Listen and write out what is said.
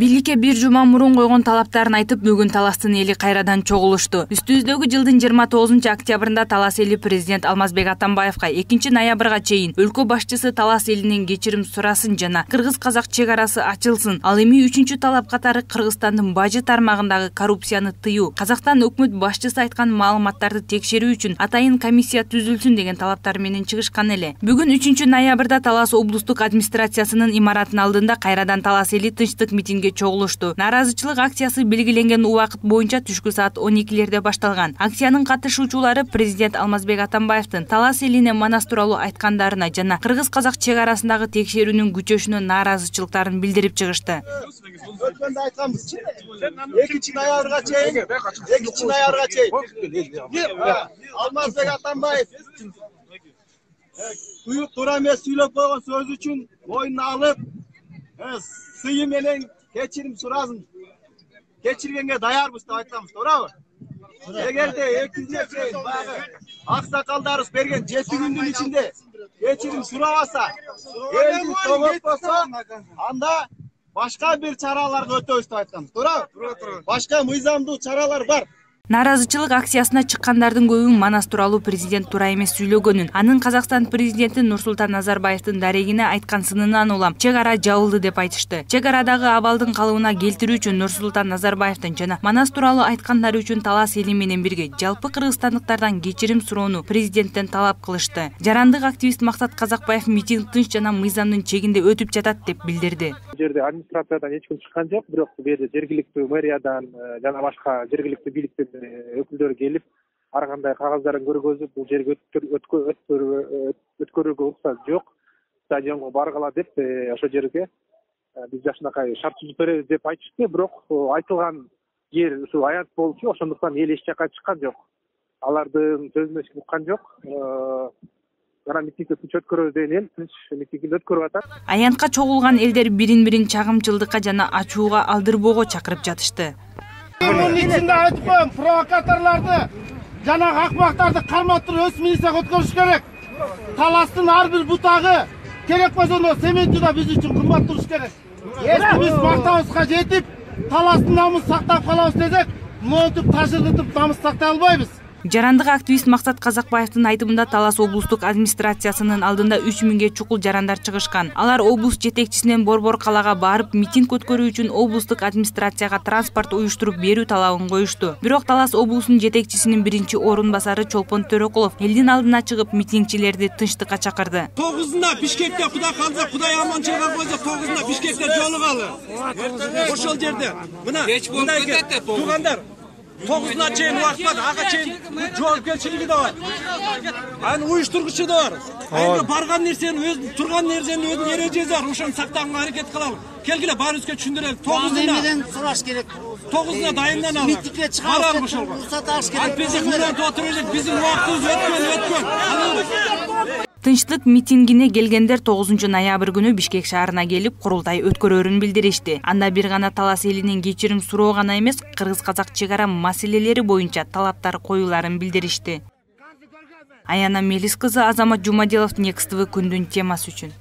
Бийликке бир жума мурун койгон талаптарын айтып, бүгүн Таластын эли кайрадан чогулушту. Үстүбүздөгү жылдын 29 октябрында Талас эли президент Алмазбек Атамбаевка 2 ноябрга чейин өлкө башчысы Талас элинен кечирим сурасын жана кыргыз-казак чек арасы ачылсын. Ал эми 3 талап катары Кыргызстандын бажы тармагындагы коррупцияны тыюу, Казакстан өкмөт башчысы айткан маалыматтарды текшерүү үчүн атайын комиссия түзүлсүн деген талаптар менен чыгышкан эле. Бүгүн 3 ноябрда Талас облустук администрациясынын имаратынын алдында кайрадан Талас эли тынчтык митингге чогулушту. Наразычылык акциясы белгиленген убакыт боюнча түшкү саат 12-лерде башталган. Акциянын катышуучулары президент Алмазбек Атамбаевдин Талас элине манас тууралуу айткандарына жана кыргыз-казак чек арасындагы текшерүүнүн күчөшүнө наразычылыктарын билдирип чыгышты. Өткөндө айтканбыз, 2 ноябрга чейин Алмазбек Атамбаев туура эмес сүйлөп койгон сөз үчүн мойнуна алып, сыйы менен кечирим сурасын. Кечиргенге даярбыз деп айтканбыз, туурабы? Эгерде 2 күнгө чейин баягы аксакалдарыбыз берген 7 күндүн ичинде кечирим сурабаса, элди тоготпосо, анда башка бир чараларга өтөбүз деп айтканбыз, туурабы? Башка мыйзамдуу чаралар бар. Наразычылык акциясына чыккандардын көбү манас тууралуу президент туура эмес сүйлөгөнүн, анын Казакстан президенти Нурсултан Назарбаевдин дарегине айткан сынынан улам чек ара жабылды деп айтышты. Чек арадагы абалдын калыбына келтирүү үчүн Нурсултан Назарбаевдин жана манас тууралуу айткандары үчүн Талас эли менен бирге жалпы кыргызстандыктардан кечирим суроону президенттен талап кылышты. Жарандык активист Максат Казакбаев митинг тынч жана мыйзамдын чегинде өтүп жатат деп билдирди. Бул жерде администрациядан эч ким чыккан жок, бирок бул жерде жергиликтүү мэриядан жана башка жергиликтүү бийликтин өкүлдөрү келип, ар кандай кагаздарын көргөзүп, бул жерге өткөрүүгө уруксат жок, стадионго баргыла деп, ошол жерге биз жакшынакай шарт түзүп беребиз деп айтышты, бирок айтылган жер ушул аянт болчу, ошондуктан эл эч жакка чыккан жок. Алардын сөзүн эч ким уккан жок. Жана митингди тынч өткөрөбүз деген эл тынч митингди өткөрүп атат. Аянтка чогулган элдер бирин-бирин чагымчылдыкка жана ачууга алдырбоого чакырып жатышты. Bunun içinde aytıp koyun, provokatorlardı, jana akmaktарды кармап туруп өз милицияга өткөрүш керек. Таластын ар бир бутагы керек болсо сементи да биз үчүн кымбат туруш керек. Эски биз мактабыбызга жетип, Таластын намысын сактап калабыз десек, монтип ташыргытып намыс сактай албайбыз. Жарандык активист Максат Казакбаевдин айтымында Талас облустук администрациясынын алдында 3000 чукул жарандар чыгышкан. Алар облус жетекчисинен Борбор калаага барып, митинг өткөрүү үчүн облустук администрацияга транспорт уюштуруп берүү талабын коюшту. Бирок Талас облусунун жетекчисинин биринчи орун басары Чолпон Төрөкулов элдин алдына чыгып митингчилерди тынчтыкка чакырды. 9-unda Бишкекте Кудай калса, Кудай аманчылыкка койсо 9-unda Бишкекте жолугалы. Ошол жерде мына туугандар 9-на чейин убакыт бар, ага чейин жоопкерчилиги да бар. Аны уюштургучу да бар. Эми барган нерсени, өз турган нерсенин өзүнүн эрежеси бар. Ошону сактаганга аракет кылалы. Келгиле баарыбызга түшүндүрөлүк. 9-дан сураш керек. 9-на дайынданалы. Митингге чыгарып ошого. Уруксат алыш керек. Биз мындан отуруп элек, биздин убактыбыз өткөн. Тынчтык митингине келгендер 9 ноябрь күнү Бишкек шаарына келип курултай өткөрөрүн билдиришти. Анда бир гана Талас элинен кечирим суроо гана эмес, кыргыз-казак чек ара маселелери боюнча талаптар коюларын билдиришти. Аяна Мелис кызы, Азамат Жумаделов, Next TV күндүн темасы үчүн.